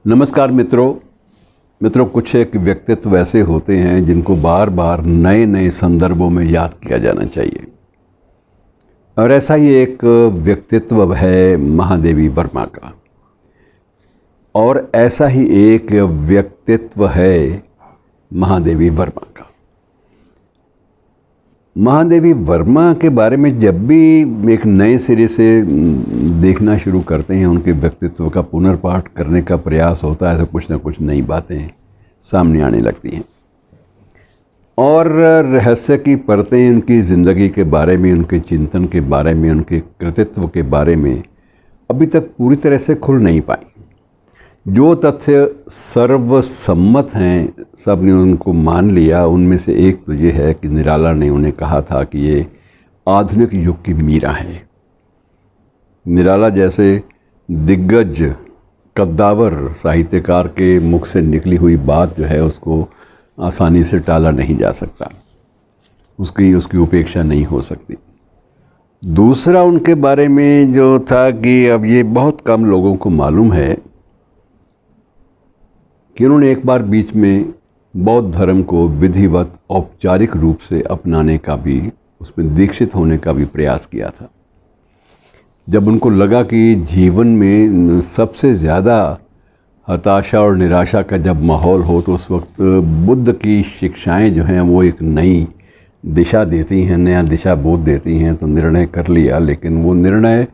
नमस्कार मित्रों, कुछ एक व्यक्तित्व ऐसे होते हैं जिनको बार बार नए नए संदर्भों में याद किया जाना चाहिए। और ऐसा ही एक व्यक्तित्व है महादेवी वर्मा का, और ऐसा ही एक व्यक्तित्व है महादेवी वर्मा का। महादेवी वर्मा के बारे में जब भी एक नए सिरे से देखना शुरू करते हैं, उनके व्यक्तित्व का पुनर्पाठ करने का प्रयास होता है, तो कुछ ना कुछ नई बातें सामने आने लगती हैं और रहस्य की परतें उनकी ज़िंदगी के बारे में, उनके चिंतन के बारे में, उनके कृतित्व के बारे में अभी तक पूरी तरह से खुल नहीं पाई। जो तथ्य सर्वसम्मत हैं, सब ने उनको मान लिया। उनमें से एक तो ये है कि निराला ने उन्हें कहा था कि ये आधुनिक युग की मीरा है। निराला जैसे दिग्गज कद्दावर साहित्यकार के मुख से निकली हुई बात जो है, उसको आसानी से टाला नहीं जा सकता, उसकी उपेक्षा नहीं हो सकती। दूसरा उनके बारे में जो था कि अब ये बहुत कम लोगों को मालूम है कि उन्होंने एक बार बीच में बौद्ध धर्म को विधिवत औपचारिक रूप से अपनाने का भी, उसमें दीक्षित होने का भी प्रयास किया था। जब उनको लगा कि जीवन में सबसे ज़्यादा हताशा और निराशा का जब माहौल हो, तो उस वक्त बुद्ध की शिक्षाएं जो हैं वो एक नई दिशा देती हैं, नया दिशा बोध देती हैं। तो निर्णय कर लिया, लेकिन वो निर्णय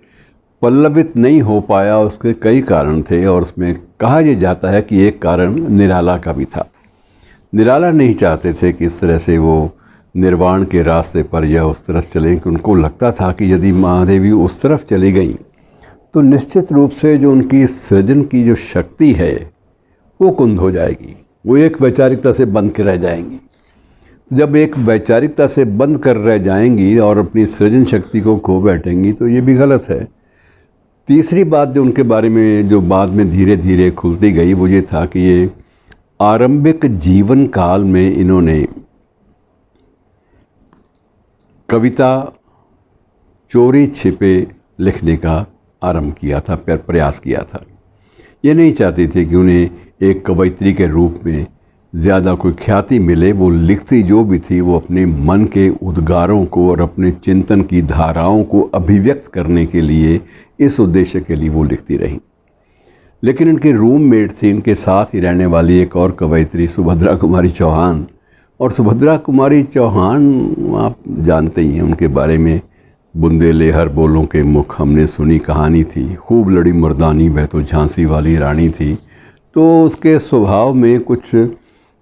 पल्लवित नहीं हो पाया। उसके कई कारण थे और उसमें कहा यह जाता है कि एक कारण निराला का भी था। निराला नहीं चाहते थे कि इस तरह से वो निर्वाण के रास्ते पर या उस तरफ चलें, कि उनको लगता था कि यदि महादेवी उस तरफ चली गई तो निश्चित रूप से जो उनकी सृजन की जो शक्ति है वो कुंद हो जाएगी, वो एक वैचारिकता से बंद कर रह जाएंगी। जब एक वैचारिकता से बंद कर रह जाएंगी और अपनी सृजन शक्ति को खो बैठेंगी, तो ये भी गलत है। तीसरी बात जो उनके बारे में जो बाद में धीरे धीरे खुलती गई, वो ये था कि ये आरंभिक जीवन काल में इन्होंने कविता चोरी छिपे लिखने का आरंभ किया था, प्रयास किया था। ये नहीं चाहती थी कि उन्हें एक कवयित्री के रूप में ज़्यादा कोई ख्याति मिले। वो लिखती जो भी थी, वो अपने मन के उद्गारों को और अपने चिंतन की धाराओं को अभिव्यक्त करने के लिए, इस उद्देश्य के लिए वो लिखती रहीं। लेकिन इनकी रूममेट थी, इनके साथ ही रहने वाली एक और कवयित्री सुभद्रा कुमारी चौहान। और सुभद्रा कुमारी चौहान आप जानते ही हैं उनके बारे में, बुंदेले हर बोलों के मुख हमने सुनी कहानी थी, खूब लड़ी मर्दानी वह तो झांसी वाली रानी थी। तो उसके स्वभाव में कुछ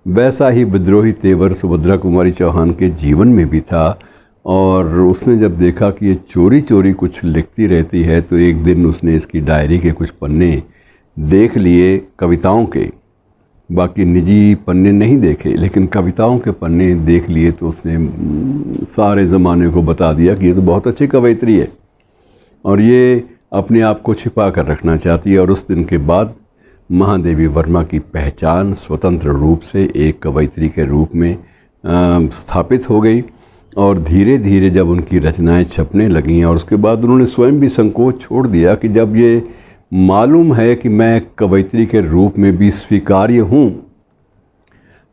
वैसा ही विद्रोही तेवर सुभद्रा कुमारी चौहान के जीवन में भी था। और उसने जब देखा कि ये चोरी चोरी कुछ लिखती रहती है, तो एक दिन उसने इसकी डायरी के कुछ पन्ने देख लिए, कविताओं के। बाकी निजी पन्ने नहीं देखे, लेकिन कविताओं के पन्ने देख लिए। तो उसने सारे ज़माने को बता दिया कि ये तो बहुत अच्छी कवयित्री है और ये अपने आप को छिपा कर रखना चाहती है। और उस दिन के बाद महादेवी वर्मा की पहचान स्वतंत्र रूप से एक कवयित्री के रूप में स्थापित हो गई। और धीरे धीरे जब उनकी रचनाएं छपने लगीं, और उसके बाद उन्होंने स्वयं भी संकोच छोड़ दिया कि जब ये मालूम है कि मैं कवयित्री के रूप में भी स्वीकार्य हूँ,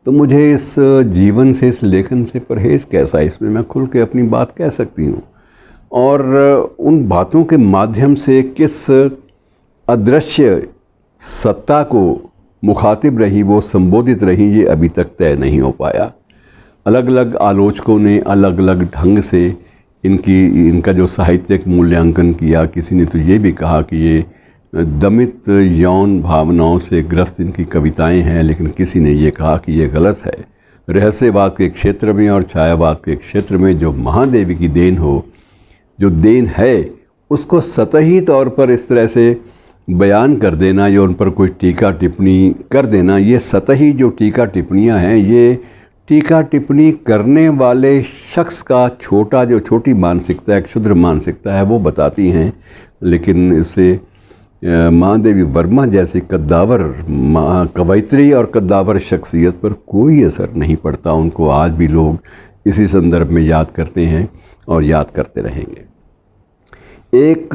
तो मुझे इस जीवन से, इस लेखन से परहेज़ कैसा, इसमें मैं खुल के अपनी बात कह सकती हूँ। और उन बातों के माध्यम से किस अदृश्य सत्ता को मुखातिब रही, वो संबोधित रही, ये अभी तक तय नहीं हो पाया। अलग अलग आलोचकों ने अलग अलग ढंग से इनका जो साहित्यिक मूल्यांकन किया। किसी ने तो ये भी कहा कि ये दमित यौन भावनाओं से ग्रस्त इनकी कविताएं हैं, लेकिन किसी ने ये कहा कि ये गलत है। रहस्यवाद के क्षेत्र में और छायावाद के क्षेत्र में जो महादेवी की देन हो, जो देन है, उसको सतही तौर पर इस तरह से बयान कर देना या उन पर कोई टीका टिप्पणी कर देना, ये सतही जो टीका टिप्पणियाँ हैं, ये टीका टिप्पणी करने वाले शख्स का छोटी मानसिकता, एक क्षुद्र मानसिकता है, वो बताती हैं। लेकिन इससे महादेवी वर्मा जैसी कद्दावर कवयित्री और कद्दावर शख्सियत पर कोई असर नहीं पड़ता। उनको आज भी लोग इसी संदर्भ में याद करते हैं और याद करते रहेंगे। एक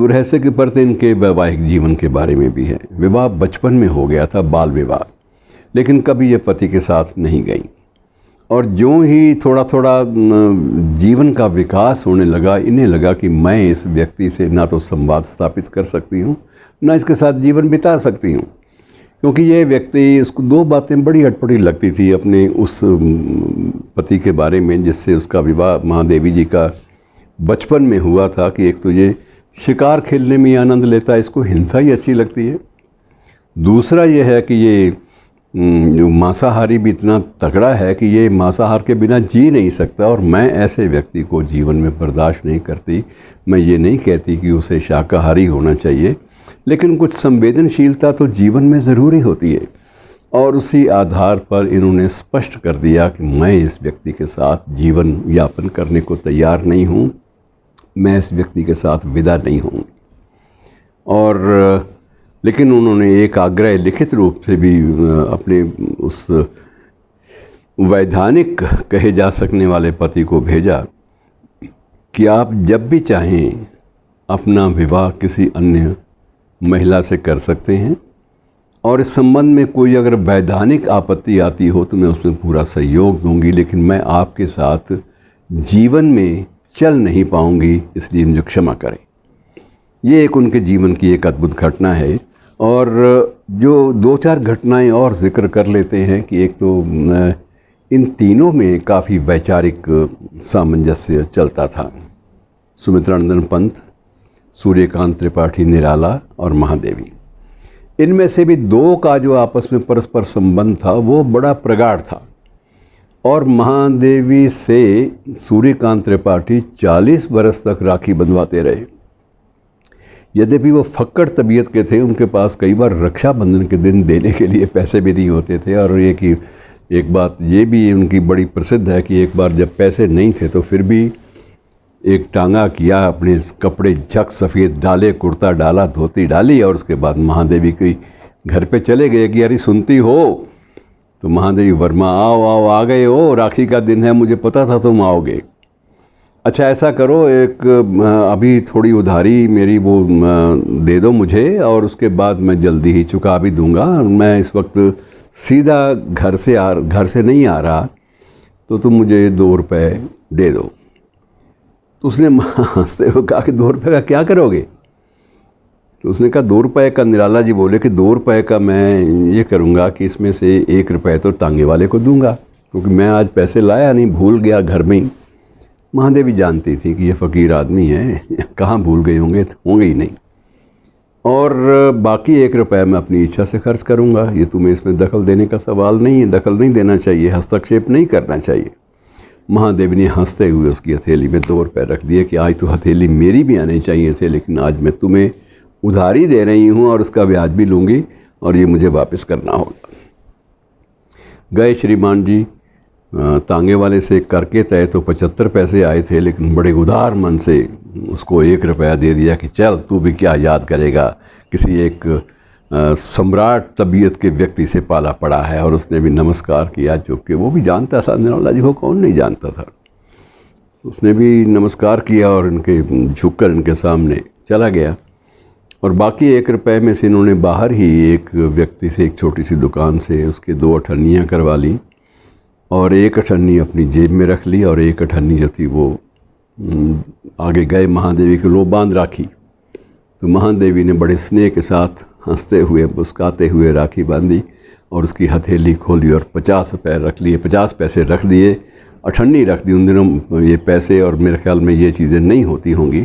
रहस्य की परत इनके वैवाहिक जीवन के बारे में भी है। विवाह बचपन में हो गया था, बाल विवाह, लेकिन कभी ये पति के साथ नहीं गई। और जो ही थोड़ा थोड़ा जीवन का विकास होने लगा, इन्हें लगा कि मैं इस व्यक्ति से ना तो संवाद स्थापित कर सकती हूँ, ना इसके साथ जीवन बिता सकती हूँ, क्योंकि ये व्यक्ति, उसको दो बातें बड़ी अटपटी लगती थी अपने उस पति के बारे में जिससे उसका विवाह महादेवी जी का बचपन में हुआ था, कि एक तो ये शिकार खेलने में आनंद लेता है, इसको हिंसा ही अच्छी लगती है। दूसरा ये है कि ये जो मांसाहारी भी इतना तगड़ा है कि ये मांसाहार के बिना जी नहीं सकता, और मैं ऐसे व्यक्ति को जीवन में बर्दाश्त नहीं करती। मैं ये नहीं कहती कि उसे शाकाहारी होना चाहिए, लेकिन कुछ संवेदनशीलता तो जीवन में ज़रूरी होती है। और उसी आधार पर इन्होंने स्पष्ट कर दिया कि मैं इस व्यक्ति के साथ जीवन यापन करने को तैयार नहीं हूँ, मैं इस व्यक्ति के साथ विदा नहीं हूँ। और लेकिन उन्होंने एक आग्रह लिखित रूप से भी अपने उस वैधानिक कहे जा सकने वाले पति को भेजा कि आप जब भी चाहें अपना विवाह किसी अन्य महिला से कर सकते हैं, और इस संबंध में कोई अगर वैधानिक आपत्ति आती हो तो मैं उसमें पूरा सहयोग दूंगी, लेकिन मैं आपके साथ जीवन में चल नहीं पाऊंगी, इसलिए मुझे क्षमा करें। ये एक उनके जीवन की एक अद्भुत घटना है। और जो दो चार घटनाएं और जिक्र कर लेते हैं कि एक तो इन तीनों में काफ़ी वैचारिक सामंजस्य चलता था। सुमित्रानंदन पंत, सूर्यकांत त्रिपाठी निराला और महादेवी, इनमें से भी दो का जो आपस में परस्पर संबंध था वो बड़ा प्रगाढ़ था। और महादेवी से सूर्यकांत त्रिपाठी 40 बरस तक राखी बंधवाते रहे। यद्यपि वो फक्कड़ तबीयत के थे, उनके पास कई बार रक्षाबंधन के दिन देने के लिए पैसे भी नहीं होते थे। और ये कि एक बात ये भी उनकी बड़ी प्रसिद्ध है कि एक बार जब पैसे नहीं थे तो फिर भी एक टांगा किया, अपने कपड़े झक सफ़ेद डाले, कुर्ता डाला, धोती डाली, और उसके बाद महादेवी के घर पे चले गए कि अरे सुनती हो? तो महादेवी वर्मा, आओ आओ, आ गए हो, राखी का दिन है, मुझे पता था तुम आओगे। अच्छा ऐसा करो, एक अभी थोड़ी उधारी मेरी वो दे दो मुझे, और उसके बाद मैं जल्दी ही चुका भी दूंगा। मैं इस वक्त सीधा घर से नहीं आ रहा, तो तुम मुझे 2 रुपये दे दो। तो उसने हंसते हुए कहा कि 2 रुपये का क्या करोगे? तो उसने कहा 2 रुपये का। निराला जी बोले कि 2 रुपये का मैं ये करूँगा कि इसमें से 1 रुपये तो टांगे वाले को दूंगा, क्योंकि मैं आज पैसे लाया नहीं, भूल गया घर में ही। महादेवी जानती थी कि ये फ़कीर आदमी है, कहाँ भूल गए होंगे ही नहीं, और बाकी 1 रुपये मैं अपनी इच्छा से खर्च करूँगा। ये तुम्हें इसमें दखल देने का सवाल नहीं है, दखल नहीं देना चाहिए, हस्तक्षेप नहीं करना चाहिए। महादेवी ने हंसते हुए उसकी हथेली में 2 रुपये रख दिए कि आज तो हथेली मेरी भी आने चाहिए थे, लेकिन आज मैं तुम्हें उधारी दे रही हूँ और उसका ब्याज भी लूँगी, और ये मुझे वापस करना होगा। गए श्रीमान जी, तांगे वाले से करके तय तो 75 पैसे आए थे, लेकिन बड़े उदार मन से उसको 1 रुपया दे दिया कि चल तू भी क्या याद करेगा, किसी एक सम्राट तबीयत के व्यक्ति से पाला पड़ा है। और उसने भी नमस्कार किया, जो कि वो भी जानता था, निराला जी को कौन नहीं जानता था। उसने भी नमस्कार किया और इनके झुककर इनके सामने चला गया। और बाकी 1 रुपये में से इन्होंने बाहर ही एक व्यक्ति से, एक छोटी सी दुकान से, उसके 2 अठन्नियाँ करवा ली, और 1 अठन्नी अपनी जेब में रख ली, और 1 अठन्नी जो थी वो आगे गए महादेवी के लो बांध राखी। तो महादेवी ने बड़े स्नेह के साथ हंसते हुए, मुस्काते हुए राखी बांधी, और उसकी हथेली खोली और 50 रुपये रख लिए, 50 पैसे रख दिए, अठन्नी रख दी। उन दिनों ये पैसे और मेरे ख्याल में ये चीज़ें नहीं होती होंगी,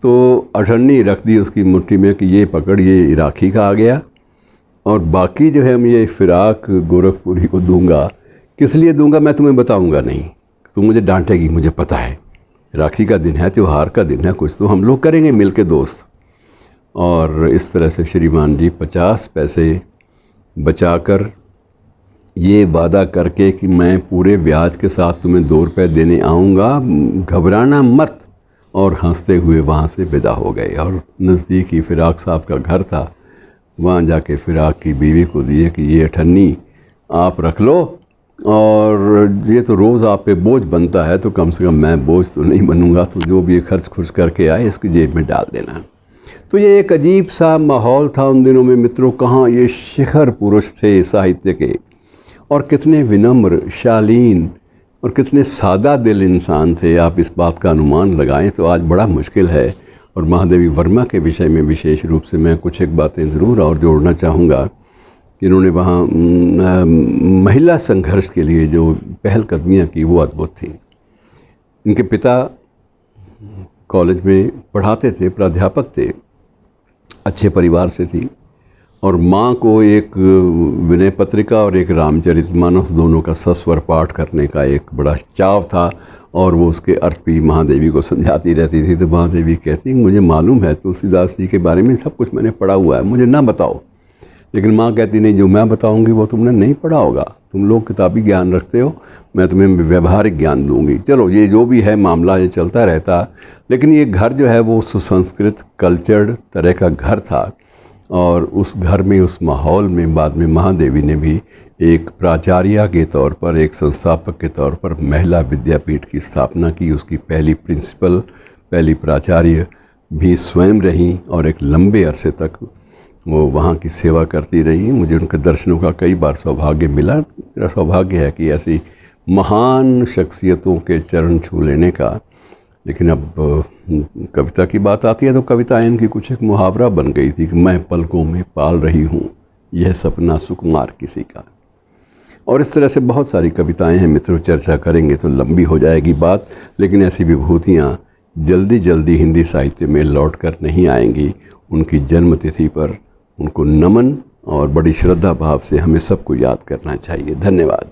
तो अठन्नी रख दी उसकी मुट्ठी में कि ये पकड़, ये राखी का आ गया, और बाकी जो है मैं ये फ़िराक गोरखपुरी को दूंगा। किस लिए दूंगा मैं तुम्हें बताऊंगा नहीं, तुम मुझे डांटेगी, मुझे पता है। राखी का दिन है, त्यौहार का दिन है, कुछ तो हम लोग करेंगे मिल के दोस्त। और इस तरह से श्रीमान जी 50 पैसे बचाकर, ये वादा करके कि मैं पूरे ब्याज के साथ तुम्हें 2 रुपये देने आऊँगा, घबराना मत, और हंसते हुए वहाँ से विदा हो गए। और नज़दीक ही फ़िराक साहब का घर था, वहाँ जाके फ़िराक की बीवी को दिए कि ये अठन्नी आप रख लो, और ये तो रोज़ आप पे बोझ बनता है, तो कम से कम मैं बोझ तो नहीं बनूंगा, तो जो भी ये खर्च खुर्च करके आए इसकी जेब में डाल देना। तो ये एक अजीब सा माहौल था उन दिनों में मित्रों। कहाँ ये शिखर पुरुष थे साहित्य के, और कितने विनम्र, शालीन और कितने सादा दिल इंसान थे। आप इस बात का अनुमान लगाएं तो आज बड़ा मुश्किल है। और महादेवी वर्मा के विषय में विशेष रूप से मैं कुछ एक बातें ज़रूर और जोड़ना चाहूँगा कि इन्होंने वहाँ महिला संघर्ष के लिए जो पहलकदमियाँ की वो अद्भुत थी। इनके पिता कॉलेज में पढ़ाते थे, प्राध्यापक थे, अच्छे परिवार से थी, और माँ को एक विनय पत्रिका और एक रामचरितमानस दोनों का सस्वर पाठ करने का एक बड़ा चाव था, और वो उसके अर्थ भी महादेवी को समझाती रहती थी। तो महादेवी कहती मुझे मालूम है तुलसीदास जी के बारे में सब कुछ मैंने पढ़ा हुआ है, मुझे ना बताओ। लेकिन माँ कहती नहीं, जो मैं बताऊंगी वो तुमने नहीं पढ़ा होगा, तुम लोग किताबी ज्ञान रखते हो, मैं तुम्हें व्यवहारिक ज्ञान दूंगी। चलो ये जो भी है मामला ये चलता रहता, लेकिन ये घर जो है वो सुसंस्कृत कल्चर्ड तरह का घर था। और उस घर में, उस माहौल में बाद में महादेवी ने भी एक प्राचार्य के तौर पर, एक संस्थापक के तौर पर महिला विद्यापीठ की स्थापना की। उसकी पहली प्रिंसिपल, पहली प्राचार्य भी स्वयं रहीं और एक लंबे अरसे तक वो वहाँ की सेवा करती रही। मुझे उनके दर्शनों का कई बार सौभाग्य मिला। मेरा सौभाग्य है कि ऐसी महान शख्सियतों के चरण छू लेने का। लेकिन अब कविता की बात आती है तो कविताएं इनकी कुछ एक मुहावरा बन गई थी कि मैं पलकों में पाल रही हूँ यह सपना सुकुमार किसी का। और इस तरह से बहुत सारी कविताएं हैं मित्रों, चर्चा करेंगे तो लंबी हो जाएगी बात। लेकिन ऐसी विभूतियाँ जल्दी जल्दी हिंदी साहित्य में लौट कर नहीं आएंगी। उनकी जन्मतिथि पर उनको नमन और बड़ी श्रद्धा भाव से हमें सबको याद करना चाहिए। धन्यवाद।